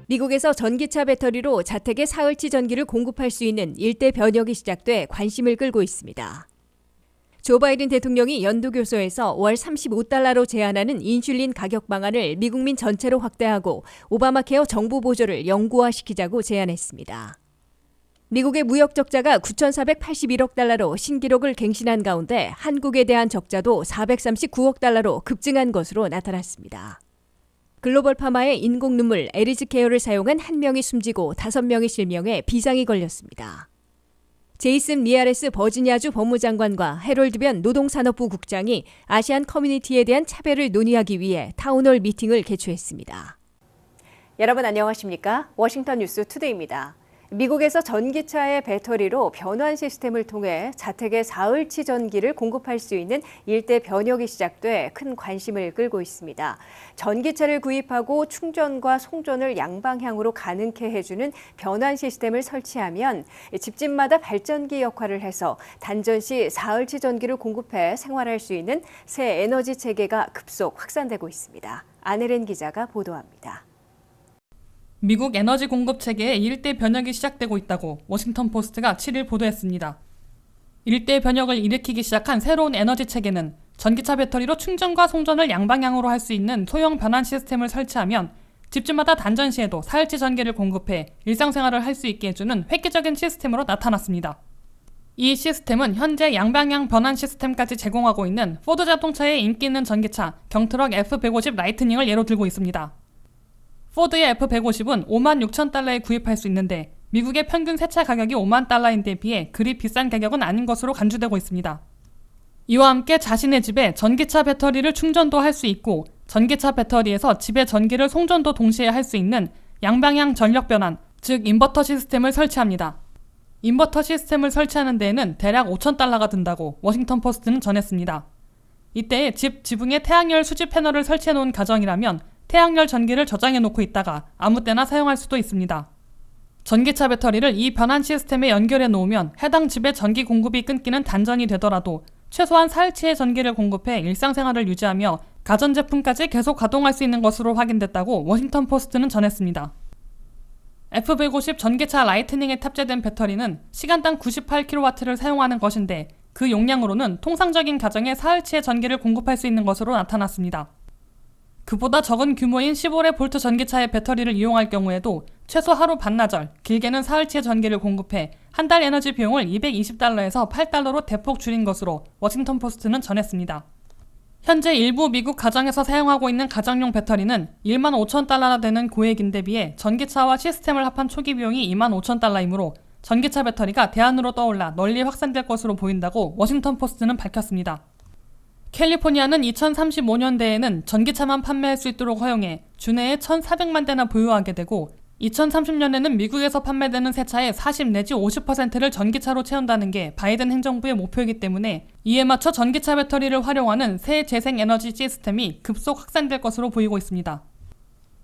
미국에서 전기차 배터리로 자택에 사흘치 전기를 공급할 수 있는 일대 변혁이 시작돼 관심을 끌고 있습니다. 조 바이든 대통령이 연두교소에서 월 35달러로 제한하는 인슐린 가격 방안을 미국민 전체로 확대하고 오바마 케어 정부 보조를 영구화시키자고 제안했습니다. 미국의 무역 적자가 9,481억 달러로 신기록을 갱신한 가운데 한국에 대한 적자도 439억 달러로 급증한 것으로 나타났습니다. 글로벌 파마의 인공 눈물 에리즈 케어를 사용한 1명이 숨지고 5명이 실명해 비상이 걸렸습니다. 제이슨 미아레스 버지니아주 법무장관과 해롤드 변 노동산업부 국장이 아시안 커뮤니티에 대한 차별을 논의하기 위해 타운홀 미팅을 개최했습니다. 여러분 안녕하십니까? 워싱턴 뉴스 투데이입니다. 미국에서 전기차의 배터리로 변환 시스템을 통해 자택에 사흘치 전기를 공급할 수 있는 일대 변혁이 시작돼 큰 관심을 끌고 있습니다. 전기차를 구입하고 충전과 송전을 양방향으로 가능케 해주는 변환 시스템을 설치하면 집집마다 발전기 역할을 해서 단전 시 사흘치 전기를 공급해 생활할 수 있는 새 에너지 체계가 급속 확산되고 있습니다. 안혜린 기자가 보도합니다. 미국 에너지 공급 체계에 일대 변혁이 시작되고 있다고 워싱턴 포스트가 7일 보도했습니다. 일대 변혁을 일으키기 시작한 새로운 에너지 체계는 전기차 배터리로 충전과 송전을 양방향으로 할 수 있는 소형 변환 시스템을 설치하면 집집마다 단전 시에도 사흘치 전기를 공급해 일상생활을 할 수 있게 해주는 획기적인 시스템으로 나타났습니다. 이 시스템은 현재 양방향 변환 시스템까지 제공하고 있는 포드 자동차의 인기 있는 전기차 경트럭 F150 라이트닝을 예로 들고 있습니다. 포드의 F150은 56,000달러에 구입할 수 있는데 미국의 평균 세차 가격이 5만 달러인데 비해 그리 비싼 가격은 아닌 것으로 간주되고 있습니다. 이와 함께 자신의 집에 전기차 배터리를 충전도 할 수 있고 전기차 배터리에서 집에 전기를 송전도 동시에 할 수 있는 양방향 전력 변환, 즉 인버터 시스템을 설치합니다. 인버터 시스템을 설치하는 데에는 대략 5,000달러가 든다고 워싱턴 포스트는 전했습니다. 이때 집 지붕에 태양열 수지 패널을 설치해 놓은 가정이라면 태양열 전기를 저장해 놓고 있다가 아무 때나 사용할 수도 있습니다. 전기차 배터리를 이 변환 시스템에 연결해 놓으면 해당 집의 전기 공급이 끊기는 단전이 되더라도 최소한 사흘치의 전기를 공급해 일상생활을 유지하며 가전제품까지 계속 가동할 수 있는 것으로 확인됐다고 워싱턴 포스트는 전했습니다. F150 전기차 라이트닝에 탑재된 배터리는 시간당 98kW를 사용하는 것인데 그 용량으로는 통상적인 가정에 사흘치의 전기를 공급할 수 있는 것으로 나타났습니다. 그보다 적은 규모인 15V 볼트 전기차의 배터리를 이용할 경우에도 최소 하루 반나절, 길게는 사흘치의 전기를 공급해 한 달 에너지 비용을 220달러에서 8달러로 대폭 줄인 것으로 워싱턴 포스트는 전했습니다. 현재 일부 미국 가정에서 사용하고 있는 가정용 배터리는 15,000달러나 되는 고액인데 비해 전기차와 시스템을 합한 초기 비용이 25,000달러이므로 전기차 배터리가 대안으로 떠올라 널리 확산될 것으로 보인다고 워싱턴 포스트는 밝혔습니다. 캘리포니아는 2035년대에는 전기차만 판매할 수 있도록 허용해 주내에 1,400만 대나 보유하게 되고 2030년에는 미국에서 판매되는 새 차의 40 내지 50%를 전기차로 채운다는 게 바이든 행정부의 목표이기 때문에 이에 맞춰 전기차 배터리를 활용하는 새 재생에너지 시스템이 급속 확산될 것으로 보이고 있습니다.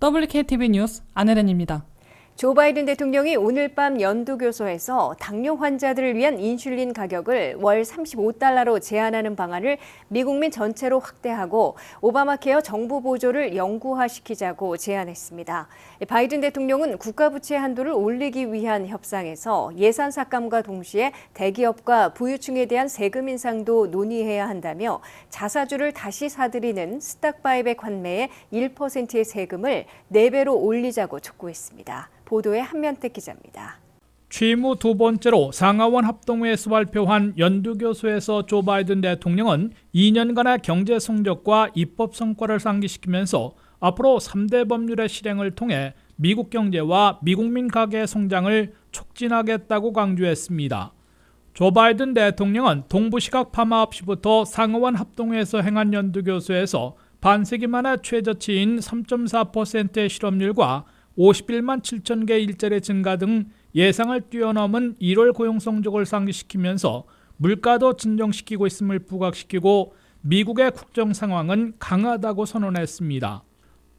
WKTV 뉴스 안혜련입니다. 조 바이든 대통령이 오늘 밤 연두교소에서 당뇨 환자들을 위한 인슐린 가격을 월 35달러로 제한하는 방안을 미국민 전체로 확대하고 오바마 케어 정부 보조를 영구화시키자고 제안했습니다. 바이든 대통령은 국가부채 한도를 올리기 위한 협상에서 예산 삭감과 동시에 대기업과 부유층에 대한 세금 인상도 논의해야 한다며 자사주를 다시 사들이는 스탁 바이백 환매의 1%의 세금을 4배로 올리자고 촉구했습니다. 보도에 한면택 기자입니다. 취임 후 두 번째로 상하원 합동회에서 발표한 연두교소에서 조 바이든 대통령은 2년간의 경제 성적과 입법 성과를 상기시키면서 앞으로 3대 법률의 실행을 통해 미국 경제와 미국민 가계의 성장을 촉진하겠다고 강조했습니다. 조 바이든 대통령은 동부시각 파마 없이부터 상하원 합동회에서 행한 연두교소에서 반세기 만에 최저치인 3.4%의 실업률과 51만 7천 개 일자리 증가 등 예상을 뛰어넘은 1월 고용 성적을 상기시키면서 물가도 진정시키고 있음을 부각시키고 미국의 국정 상황은 강하다고 선언했습니다.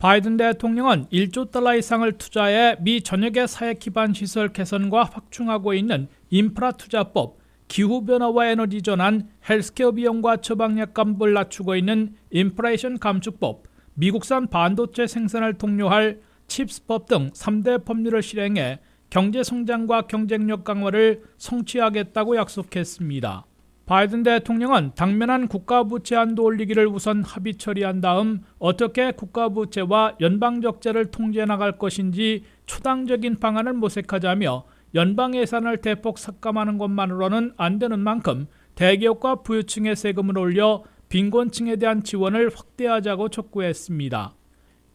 바이든 대통령은 1조 달러 이상을 투자해 미 전역의 사회 기반 시설 개선과 확충하고 있는 인프라 투자법, 기후변화와 에너지 전환, 헬스케어 비용과 처방약 값을 낮추고 있는 인플레이션 감축법, 미국산 반도체 생산을 독려할 칩스법 등 3대 법률을 실행해 경제성장과 경쟁력 강화를 성취하겠다고 약속했습니다. 바이든 대통령은 당면한 국가부채 한도 올리기를 우선 합의 처리한 다음 어떻게 국가부채와 연방적자를 통제해 나갈 것인지 초당적인 방안을 모색하자며 연방 예산을 대폭 삭감하는 것만으로는 안 되는 만큼 대기업과 부유층의 세금을 올려 빈곤층에 대한 지원을 확대하자고 촉구했습니다.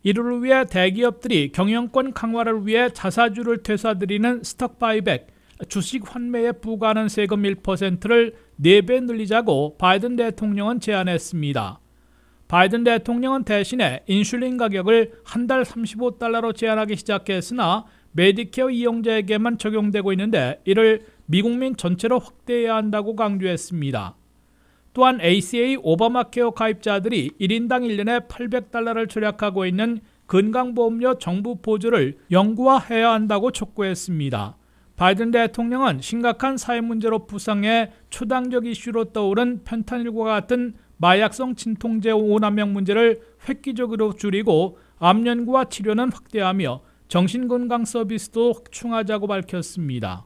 이를 위해 대기업들이 경영권 강화를 위해 자사주를 되사들이는 스톡 바이백, 주식 환매에 부과하는 세금 1%를 4배 늘리자고 바이든 대통령은 제안했습니다. 바이든 대통령은 대신에 인슐린 가격을 한 달 35달러로 제한하기 시작했으나 메디케어 이용자에게만 적용되고 있는데 이를 미국민 전체로 확대해야 한다고 강조했습니다. 또한 ACA 오바마케어 가입자들이 1인당 1년에 800달러를 절약하고 있는 건강보험료 정부 보조를 영구화해야 한다고 촉구했습니다. 바이든 대통령은 심각한 사회 문제로 부상해 초당적 이슈로 떠오른 펜타닐과 같은 마약성 진통제 오남용 문제를 획기적으로 줄이고 암 연구와 치료는 확대하며 정신건강 서비스도 확충하자고 밝혔습니다.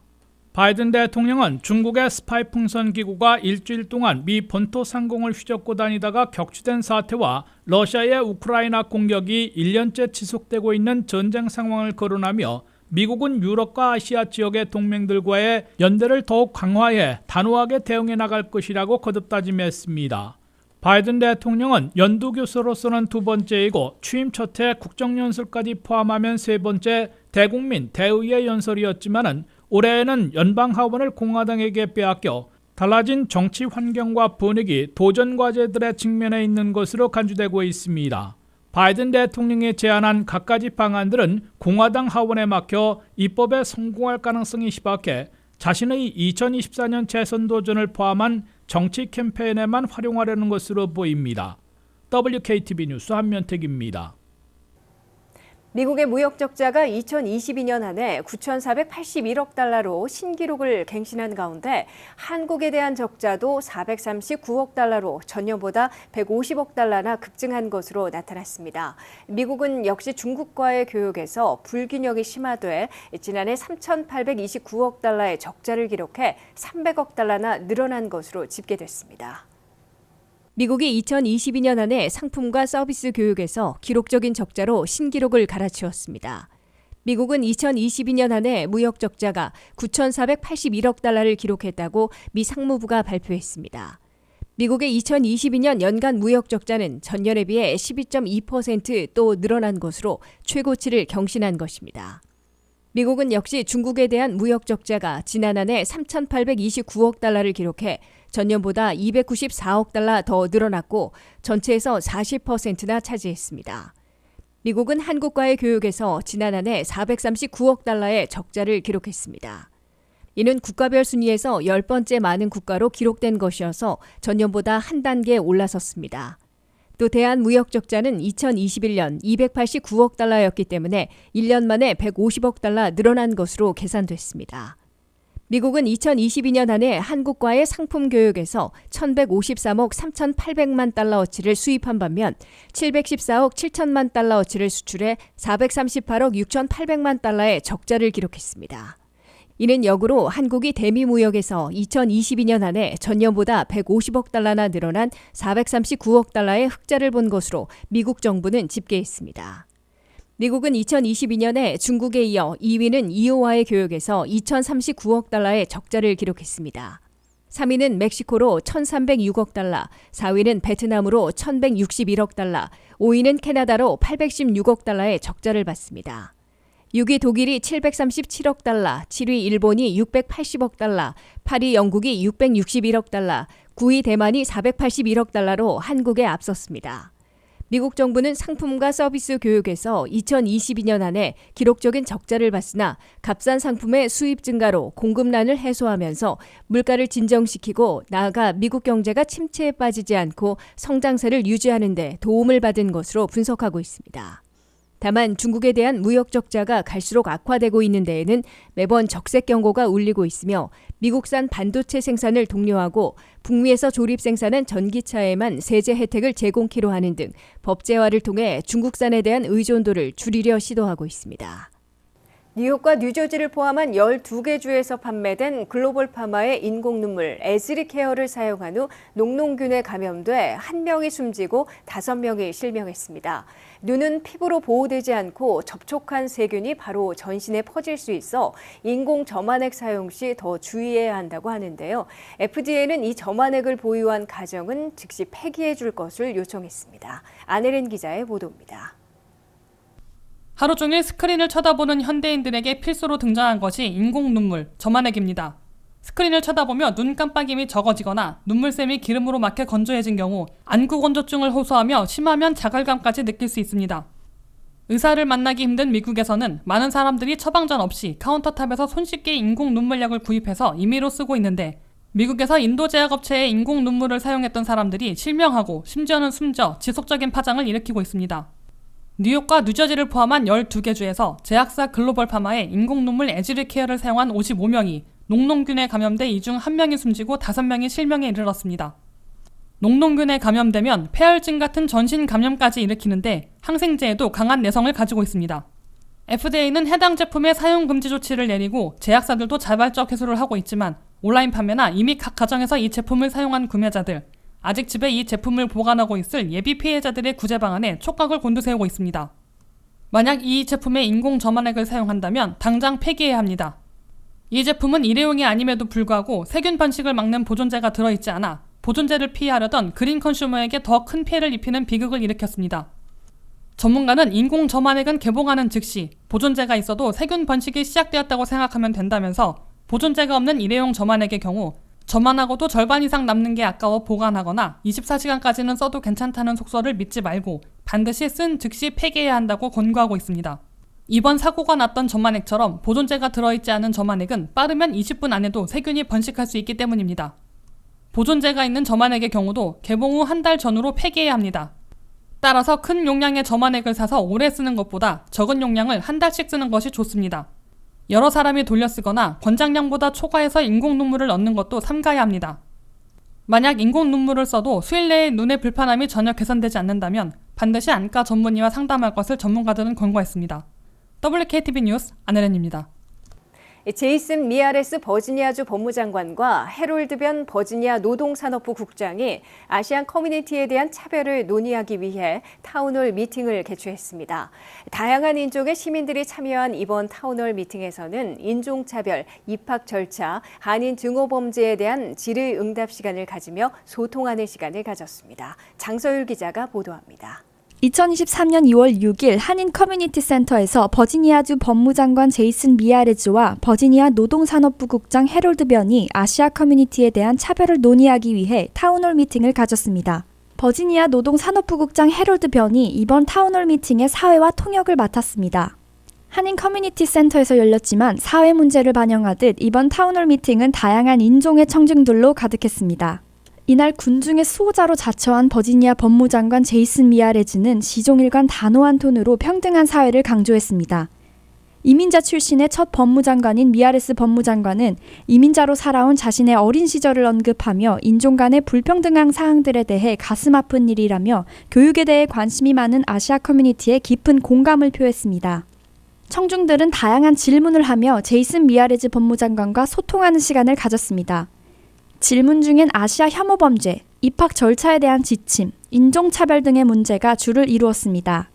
바이든 대통령은 중국의 스파이 풍선 기구가 일주일 동안 미 본토 상공을 휘젓고 다니다가 격추된 사태와 러시아의 우크라이나 공격이 1년째 지속되고 있는 전쟁 상황을 거론하며 미국은 유럽과 아시아 지역의 동맹들과의 연대를 더욱 강화해 단호하게 대응해 나갈 것이라고 거듭다짐했습니다. 바이든 대통령은 연두교수로서는 2번째이고 취임 첫해 국정연설까지 포함하면 3번째 대국민 대의회 연설이었지만 올해에는 연방하원을 공화당에게 빼앗겨 달라진 정치 환경과 분위기, 도전 과제들에 직면해 있는 것으로 간주되고 있습니다. 바이든 대통령이 제안한 갖가지 방안들은 공화당 하원에 막혀 입법에 성공할 가능성이 희박해 자신의 2024년 재선 도전을 포함한 정치 캠페인에만 활용하려는 것으로 보입니다. WKTV 뉴스 한면택입니다. 미국의 무역 적자가 2022년 한 해 9,481억 달러로 신기록을 갱신한 가운데 한국에 대한 적자도 439억 달러로 전년보다 150억 달러나 급증한 것으로 나타났습니다. 미국은 역시 중국과의 교역에서 불균형이 심화돼 지난해 3,829억 달러의 적자를 기록해 300억 달러나 늘어난 것으로 집계됐습니다. 미국이 2022년 한 해 상품과 서비스 교육에서 기록적인 적자로 신기록을 갈아치웠습니다. 미국은 2022년 한 해 무역 적자가 9,481억 달러를 기록했다고 미 상무부가 발표했습니다. 미국의 2022년 연간 무역 적자는 전년에 비해 12.2% 또 늘어난 것으로 최고치를 경신한 것입니다. 미국은 역시 중국에 대한 무역 적자가 지난 한 해 3,829억 달러를 기록해 전년보다 294억 달러 더 늘어났고 전체에서 40%나 차지했습니다. 미국은 한국과의 교역에서 지난 한 해 439억 달러의 적자를 기록했습니다. 이는 국가별 순위에서 10번째 많은 국가로 기록된 것이어서 전년보다 한 단계 올라섰습니다. 또 대한 무역 적자는 2021년 289억 달러였기 때문에 1년 만에 150억 달러 늘어난 것으로 계산됐습니다. 미국은 2022년 한 해 한국과의 상품 교역에서 1,153억 3,800만 달러어치를 수입한 반면 714억 7천만 달러어치를 수출해 438억 6,800만 달러의 적자를 기록했습니다. 이는 역으로 한국이 대미 무역에서 2022년 한 해 전년보다 150억 달러나 늘어난 439억 달러의 흑자를 본 것으로 미국 정부는 집계했습니다. 미국은 2022년에 중국에 이어 2위는 이오와의 교역에서 2,039억 달러의 적자를 기록했습니다. 3위는 멕시코로 1,306억 달러, 4위는 베트남으로 1,161억 달러, 5위는 캐나다로 816억 달러의 적자를 봤습니다. 6위 독일이 737억 달러, 7위 일본이 680억 달러, 8위 영국이 661억 달러, 9위 대만이 481억 달러로 한국에 앞섰습니다. 미국 정부는 상품과 서비스 교역에서 2022년 한 해 기록적인 적자를 봤으나 값싼 상품의 수입 증가로 공급난을 해소하면서 물가를 진정시키고 나아가 미국 경제가 침체에 빠지지 않고 성장세를 유지하는 데 도움을 받은 것으로 분석하고 있습니다. 다만 중국에 대한 무역 적자가 갈수록 악화되고 있는 데에는 매번 적색 경고가 울리고 있으며 미국산 반도체 생산을 독려하고 북미에서 조립 생산한 전기차에만 세제 혜택을 제공키로 하는 등 법제화를 통해 중국산에 대한 의존도를 줄이려 시도하고 있습니다. 뉴욕과 뉴저지를 포함한 12개 주에서 판매된 글로벌 파마의 인공눈물 에즈리케어를 사용한 후 녹농균에 감염돼 1명이 숨지고 5명이 실명했습니다. 눈은 피부로 보호되지 않고 접촉한 세균이 바로 전신에 퍼질 수 있어 인공 점안액 사용 시 더 주의해야 한다고 하는데요. FDA는 이 점안액을 보유한 가정은 즉시 폐기해 줄 것을 요청했습니다. 안혜린 기자의 보도입니다. 하루 종일 스크린을 쳐다보는 현대인들에게 필수로 등장한 것이 인공눈물, 점안액입니다. 스크린을 쳐다보며 눈 깜빡임이 적어지거나 눈물샘이 기름으로 막혀 건조해진 경우 안구건조증을 호소하며 심하면 자갈감까지 느낄 수 있습니다. 의사를 만나기 힘든 미국에서는 많은 사람들이 처방전 없이 카운터탑에서 손쉽게 인공눈물약을 구입해서 임의로 쓰고 있는데 미국에서 인도 제약업체의 인공눈물을 사용했던 사람들이 실명하고 심지어는 숨져 지속적인 파장을 일으키고 있습니다. 뉴욕과 뉴저지를 포함한 12개 주에서 제약사 글로벌 파마의 인공눈물 에즈리케어를 사용한 55명이 녹농균에 감염돼 이 중 1명이 숨지고 5명이 실명에 이르렀습니다. 녹농균에 감염되면 폐혈증 같은 전신 감염까지 일으키는데 항생제에도 강한 내성을 가지고 있습니다. FDA는 해당 제품의 사용 금지 조치를 내리고 제약사들도 자발적 회수를 하고 있지만 온라인 판매나 이미 각 가정에서 이 제품을 사용한 구매자들, 아직 집에 이 제품을 보관하고 있을 예비 피해자들의 구제 방안에 촉각을 곤두세우고 있습니다. 만약 이 제품의 인공 점안액을 사용한다면 당장 폐기해야 합니다. 이 제품은 일회용이 아님에도 불구하고 세균 번식을 막는 보존제가 들어있지 않아 보존제를 피하려던 그린 컨슈머에게 더 큰 피해를 입히는 비극을 일으켰습니다. 전문가는 인공 점안액은 개봉하는 즉시 보존제가 있어도 세균 번식이 시작되었다고 생각하면 된다면서 보존제가 없는 일회용 점안액의 경우 점안하고도 절반 이상 남는 게 아까워 보관하거나 24시간까지는 써도 괜찮다는 속설을 믿지 말고 반드시 쓴 즉시 폐기해야 한다고 권고하고 있습니다. 이번 사고가 났던 점안액처럼 보존제가 들어있지 않은 점안액은 빠르면 20분 안에도 세균이 번식할 수 있기 때문입니다. 보존제가 있는 점안액의 경우도 개봉 후 한 달 전후로 폐기해야 합니다. 따라서 큰 용량의 점안액을 사서 오래 쓰는 것보다 적은 용량을 한 달씩 쓰는 것이 좋습니다. 여러 사람이 돌려 쓰거나 권장량보다 초과해서 인공눈물을 넣는 것도 삼가야 합니다. 만약 인공눈물을 써도 수일 내에 눈의 불편함이 전혀 개선되지 않는다면 반드시 안과 전문의와 상담할 것을 전문가들은 권고했습니다. WKTV 뉴스 안혜련입니다. 제이슨 미아레스 버지니아주 법무장관과 해롤드 변 버지니아 노동산업부 국장이 아시안 커뮤니티에 대한 차별을 논의하기 위해 타운홀 미팅을 개최했습니다. 다양한 인종의 시민들이 참여한 이번 타운홀 미팅에서는 인종차별, 입학 절차, 한인 증오범죄에 대한 질의응답 시간을 가지며 소통하는 시간을 가졌습니다. 장서율 기자가 보도합니다. 2023년 2월 6일 한인 커뮤니티 센터에서 버지니아주 법무장관 제이슨 미아레즈와 버지니아 노동산업부 국장 해롤드 변이 아시아 커뮤니티에 대한 차별을 논의하기 위해 타운홀 미팅을 가졌습니다. 버지니아 노동산업부 국장 해롤드 변이 이번 타운홀 미팅의 사회와 통역을 맡았습니다. 한인 커뮤니티 센터에서 열렸지만 사회 문제를 반영하듯 이번 타운홀 미팅은 다양한 인종의 청중들로 가득했습니다. 이날 군중의 수호자로 자처한 버지니아 법무장관 제이슨 미아레즈는 시종일관 단호한 톤으로 평등한 사회를 강조했습니다. 이민자 출신의 첫 법무장관인 미아레스 법무장관은 이민자로 살아온 자신의 어린 시절을 언급하며 인종 간의 불평등한 사항들에 대해 가슴 아픈 일이라며 교육에 대해 관심이 많은 아시아 커뮤니티에 깊은 공감을 표했습니다. 청중들은 다양한 질문을 하며 제이슨 미아레즈 법무장관과 소통하는 시간을 가졌습니다. 질문 중엔 아시아 혐오 범죄, 입학 절차에 대한 지침, 인종차별 등의 문제가 주를 이루었습니다.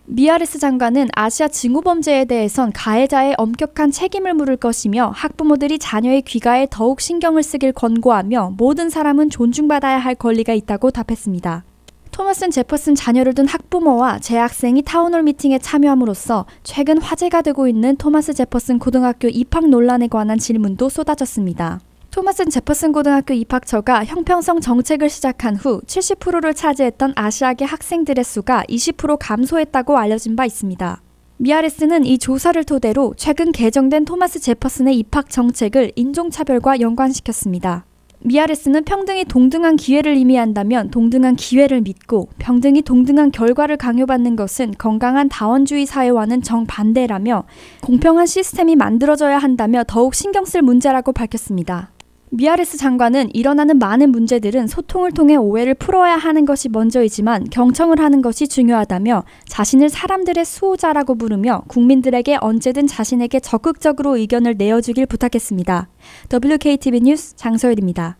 미아레스 장관은 아시아 증오 범죄에 대해선 가해자의 엄격한 책임을 물을 것이며 학부모들이 자녀의 귀가에 더욱 신경을 쓰길 권고하며 모든 사람은 존중받아야 할 권리가 있다고 답했습니다. 토마스 제퍼슨 자녀를 둔 학부모와 재학생이 타운홀 미팅에 참여함으로써 최근 화제가 되고 있는 토마스 제퍼슨 고등학교 입학 논란에 관한 질문도 쏟아졌습니다. 토마스 제퍼슨 고등학교 입학처가 형평성 정책을 시작한 후 70%를 차지했던 아시아계 학생들의 수가 20% 감소했다고 알려진 바 있습니다. 미아레스는 이 조사를 토대로 최근 개정된 토마스 제퍼슨의 입학 정책을 인종차별과 연관시켰습니다. 미아레스는 평등이 동등한 기회를 의미한다면 동등한 기회를 믿고 평등이 동등한 결과를 강요받는 것은 건강한 다원주의 사회와는 정반대라며 공평한 시스템이 만들어져야 한다며 더욱 신경 쓸 문제라고 밝혔습니다. 미아레스 장관은 일어나는 많은 문제들은 소통을 통해 오해를 풀어야 하는 것이 먼저이지만 경청을 하는 것이 중요하다며 자신을 사람들의 수호자라고 부르며 국민들에게 언제든 자신에게 적극적으로 의견을 내어주길 부탁했습니다. WKTV 뉴스 장서율입니다.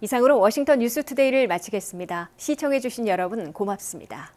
이상으로 워싱턴 뉴스투데이를 마치겠습니다. 시청해주신 여러분 고맙습니다.